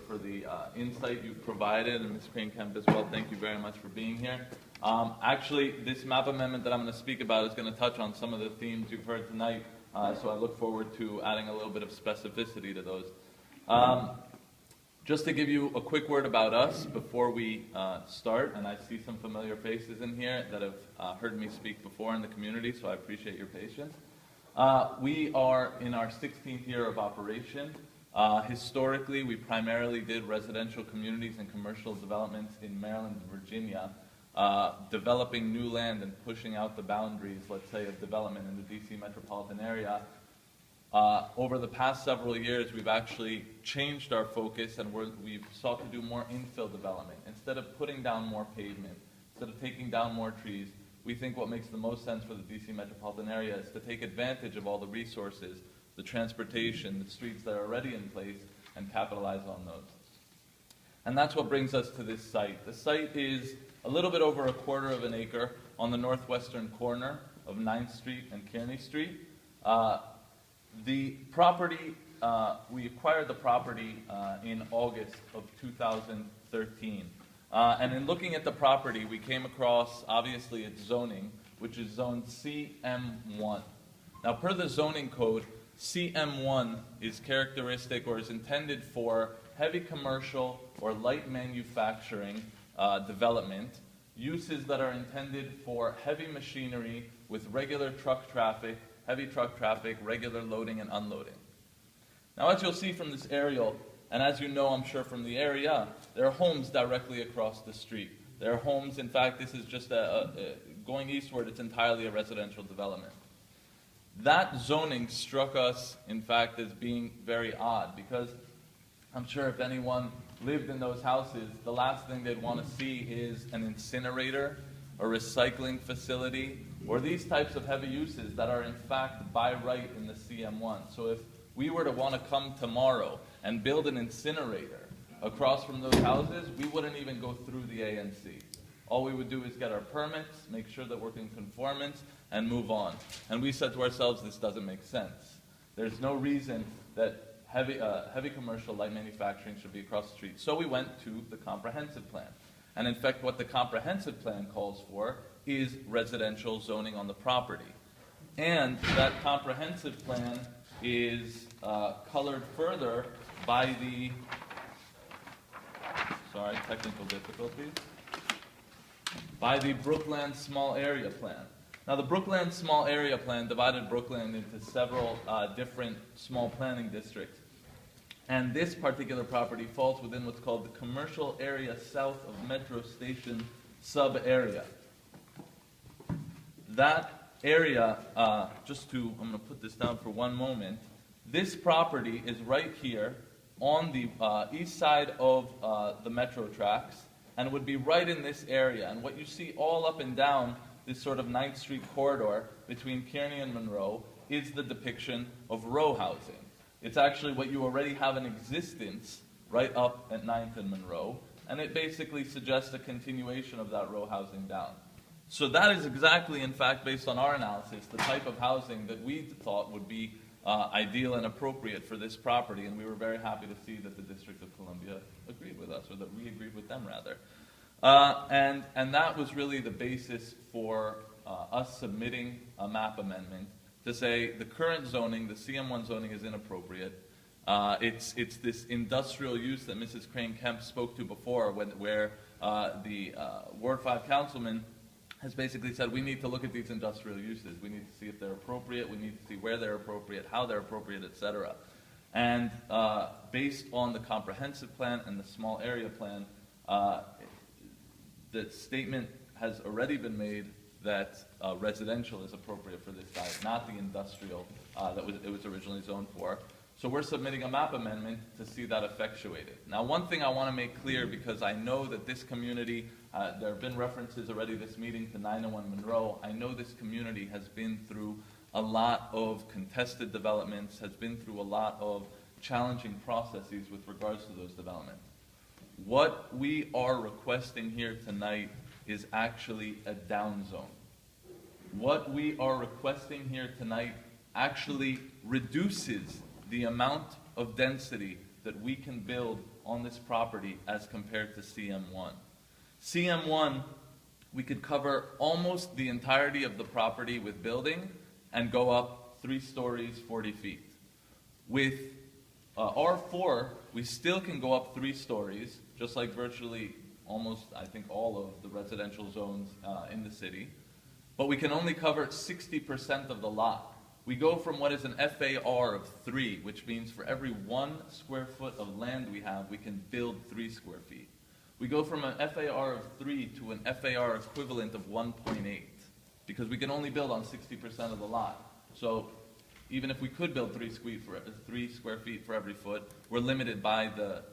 for the insight you've provided, and Ms. Crane-Kemp as well. Thank you very much for being here. Actually, this map amendment that I'm going to speak about is going to touch on some of the themes you've heard tonight, so I look forward to adding a little bit of specificity to those. Just to give you a quick word about us before we start, and I see some familiar faces in here that have heard me speak before in the community, so I appreciate your patience. We are in our 16th year of operation. Historically, we primarily did residential communities and commercial developments in Maryland and Virginia, developing new land and pushing out the boundaries, let's say, of development in the DC metropolitan area. Over the past several years, we've actually changed our focus, and we've sought to do more infill development. Instead of putting down more pavement, instead of taking down more trees, we think what makes the most sense for the DC metropolitan area is to take advantage of all the resources, the transportation, the streets that are already in place, and capitalize on those. And that's what brings us to this site. The site is a little bit over 1/4 of an acre on the northwestern corner of 9th Street and Kearney Street. The property, we acquired the property in August of 2013. And in looking at the property, we came across, obviously, its zoning, which is zoned CM1. Now, per the zoning code, CM1 is characteristic or is intended for heavy commercial or light manufacturing development, uses that are intended for heavy machinery with regular truck traffic, heavy truck traffic, regular loading and unloading. Now, as you'll see from this aerial, and as you know, I'm sure from the area, there are homes directly across the street. There are homes, in fact, this is just going eastward, it's entirely a residential development. That zoning struck us, in fact, as being very odd, because I'm sure if anyone lived in those houses, the last thing they'd want to see is an incinerator, a recycling facility, or these types of heavy uses that are in fact by right in the CM1. So if we were to want to come tomorrow and build an incinerator across from those houses, we wouldn't even go through the ANC. All we would do is get our permits, make sure that we're in conformance, and move on. And we said to ourselves, this doesn't make sense. There's no reason that heavy commercial light manufacturing should be across the street. So we went to the comprehensive plan. And in fact, what the comprehensive plan calls for is residential zoning on the property. And that comprehensive plan is colored further by the, technical difficulties, by the Brookland Small Area Plan. Now, the Brookland Small Area Plan divided Brookland into several different small planning districts. And this particular property falls within what's called the commercial area south of Metro Station sub-area. That area, I'm going to put this down for one moment. This property is right here on the east side of the metro tracks, and would be right in this area. And what you see all up and down this sort of 9th Street corridor between Kearney and Monroe is the depiction of row housing. It's actually what you already have in existence right up at 9th and Monroe, and it basically suggests a continuation of that row housing down. So that is exactly, in fact, based on our analysis, the type of housing that we thought would be ideal and appropriate for this property, and we were very happy to see that the District of Columbia agreed with us, or that we agreed with them, rather. And that was really the basis for us submitting a map amendment to say the current zoning, the CM1 zoning, is inappropriate. It's this industrial use that Mrs. Crane-Kemp spoke to before, where the Ward 5 councilman has basically said we need to look at these industrial uses. We need to see if they're appropriate. We need to see where they're appropriate, how they're appropriate, etc. And based on the comprehensive plan and the small area plan, the statement has already been made that residential is appropriate for this site, not the industrial that it was originally zoned for. So we're submitting a map amendment to see that effectuated. Now, one thing I want to make clear, because I know that this community, there have been references already this meeting to 901 Monroe. I know this community has been through a lot of contested developments, has been through a lot of challenging processes with regards to those developments. What we are requesting here tonight is actually a down zone. What we are requesting here tonight actually reduces the amount of density that we can build on this property as compared to CM1. CM1, we could cover almost the entirety of the property with building and go up 3 stories, 40 feet. With R4, we still can go up 3 stories, just like virtually almost, I think, all of the residential zones in the city. But we can only cover 60% of the lot. We go from what is an FAR of 3, which means for every 1 square foot of land we have, we can build 3 square feet. We go from an FAR of 3 to an FAR equivalent of 1.8, because we can only build on 60% of the lot. So even if we could build 3 square feet for every foot, we're limited by the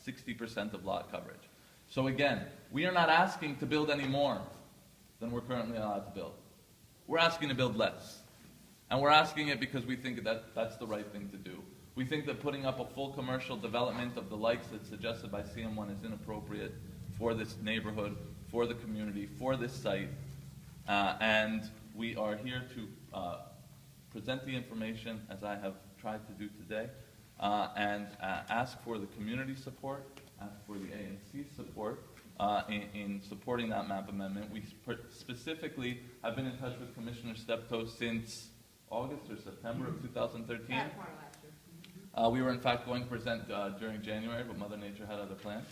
60% of lot coverage. So again, we are not asking to build any more than we're currently allowed to build. We're asking to build less. And we're asking it because we think that that's the right thing to do. We think that putting up a full commercial development of the likes that's suggested by CM1 is inappropriate for this neighborhood, for the community, for this site. And we are here to present the information as I have tried to do today, and ask for the community support, ask for the ANC support in supporting that map amendment. We specifically have been in touch with Commissioner Steptoe since August or September of 2013. We were in fact going to present during January, but Mother Nature had other plans.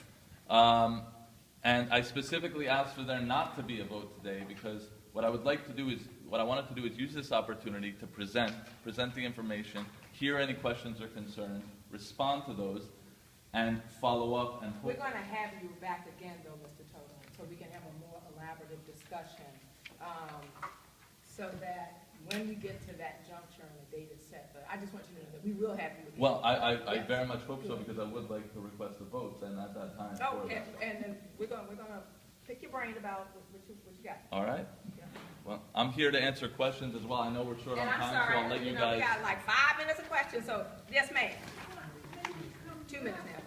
And I specifically asked for there not to be a vote today because what I wanted to do is use this opportunity to present the information, hear any questions or concerns, respond to those, and follow up. And we're going to have you back again, though, Mr. Toto, so we can have a more elaborative discussion, so that when we get to that juncture and the date is set, but I just want you to know that we will have you again. Well, I very much hope so, because I would like to request the votes, and at that time. Oh, and then we're going to pick your brain about what you got. All right. Yeah. Well, I'm here to answer questions as well. I know we're short on time, so I'll let you guys. We got like 5 minutes of questions, so yes, ma'am. 2 minutes now.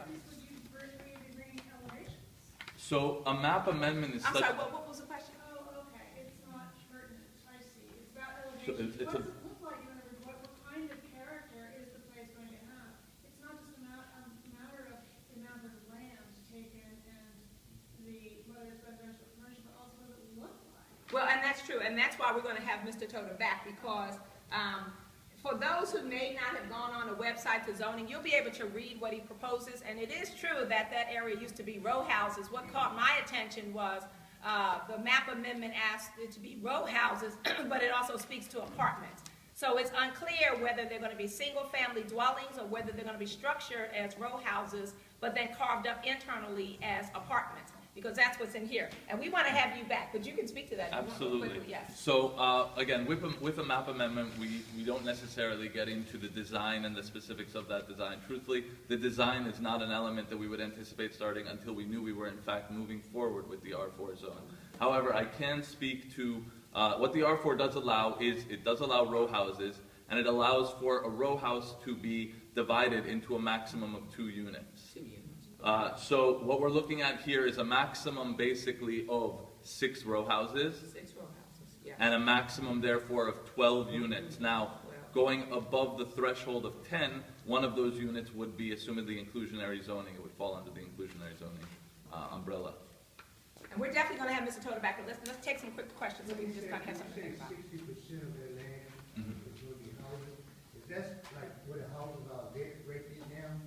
So a map amendment is I'm such. sorry, what was the question? Oh, okay, it's not pertinent, I see. It's about So elevation. it's What does it look like, in other words, what kind of character is the place going to have? It's not just a matter of the amount of land taken and whether it's residential or commercial, but also what does it look like? Well, and that's true, and that's why we're going to have Mr. Toto back, because for those who may not have gone on the website to zoning, you'll be able to read what he proposes, and it is true that that area used to be row houses. What caught my attention was the map amendment asked it to be row houses, but it also speaks to apartments. So it's unclear whether they're going to be single-family dwellings or whether they're going to be structured as row houses, but then carved up internally as apartments, because that's what's in here. And we want to have you back, but you can speak to that. Absolutely. Yes. So again, with a map amendment, we don't necessarily get into the design and the specifics of that design. Truthfully, the design is not an element that we would anticipate starting until we knew we were in fact moving forward with the R4 zone. However, I can speak to what the R4 does allow is it does allow row houses, and it allows for a row house to be divided into a maximum of 2 units. 2 units. So what we're looking at here is a maximum basically of 6 row houses. 6 row houses, yeah. And a maximum therefore of 12 units. Now, going above the threshold of 10, one of those units would be, assuming the inclusionary zoning, it would fall under the inclusionary zoning umbrella. And we're definitely going to have Mr. Toto back, but let's take some quick questions so we can just kind of have something to think about. 60% of their land is going to be houses. If that's like where the houses are, they break it down,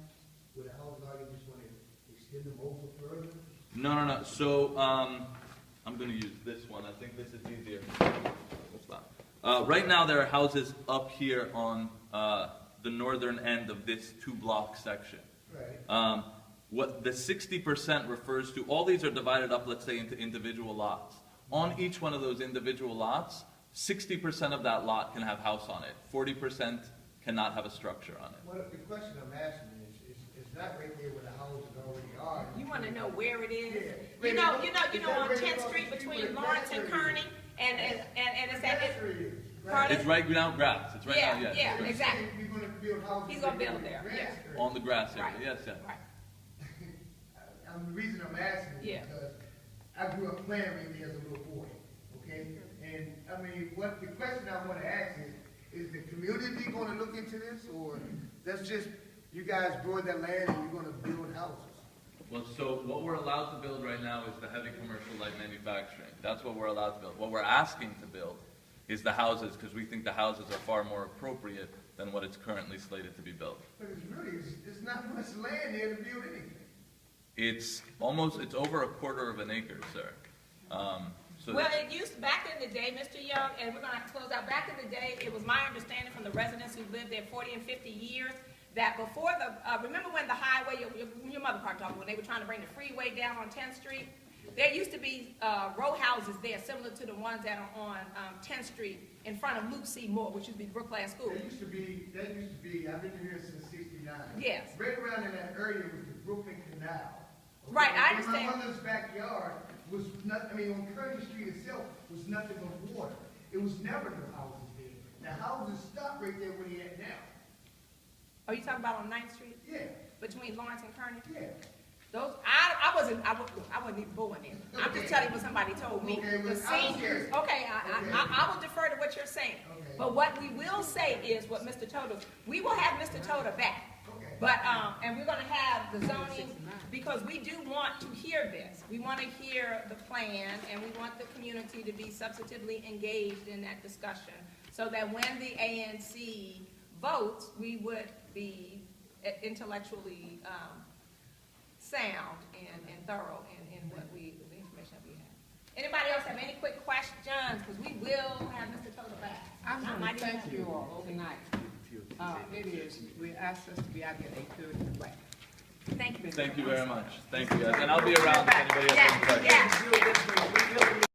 where the houses are, you just want to extend them over further? No. So I'm going to use this one. I think this is easier. Right now there are houses up here on the northern end of this 2-block section. Right. What the 60% refers to, all these are divided up, let's say, into individual lots. On each one of those individual lots, 60% of that lot can have house on it. 40% cannot have a structure on it. Well, the question I'm asking is not right there where the houses already are. You want to know where it is? Yeah. You know, on 10th Street between Lawrence and Kearney, and it's at It's right now grass. It's right now, yes. Yeah, exactly. You're going to build houses. He's going to build there, yeah. On the grass area, Right. yes. Right. The reason I'm asking is because I grew up playing with me as a little boy, okay? And I mean, what the question I want to ask is the community going to look into this, or that's just you guys bought that land and you're going to build houses? So what we're allowed to build right now is the heavy commercial light manufacturing. That's what we're allowed to build. What we're asking to build is the houses, because we think the houses are far more appropriate than what it's currently slated to be built. But it's not much land there to build anything. It's over a quarter of an acre, sir. Well, it used, back in the day, Mr. Young, and we're gonna have to close out, back in the day, it was my understanding from the residents who lived there 40 and 50 years, that before the, remember when the highway, your mother probably talking, when they were trying to bring the freeway down on 10th Street? There used to be row houses there, similar to the ones that are on 10th Street, in front of Luke C. Moore, which used to be Brookland School. That used to be, I've been here since '69. Yes. Right around in that area was the Brooklyn Canal. Okay? Right, I And understand. my mother's backyard was not, on Kearney Street itself was nothing but water. It was never no houses there. The houses stopped right there where they at now. Are you talking about on 9th Street? Yeah, Between Lawrence and Kearney? yeah. Those, I wasn't even born in. I'm just telling you what somebody told me. Okay, well, The seniors, okay, I will defer to what you're saying. Okay. But what we will say is what Mr. Toda, we will have Mr. Toda back. Okay. But, and we're gonna have the zoning, because we do want to hear this. We want to hear the plan, and we want the community to be substantively engaged in that discussion, so that when the ANC votes, we would be intellectually, sound and thorough in what the information that we have. Anybody else have any quick questions? Because we will have Mr. Toda back. I want to thank you all tonight. It is, we asked us to be out here at 8:30. Right. Thank you. Thank you very much. Thank you, guys. And I'll be around if anybody has any questions. Yes, yes.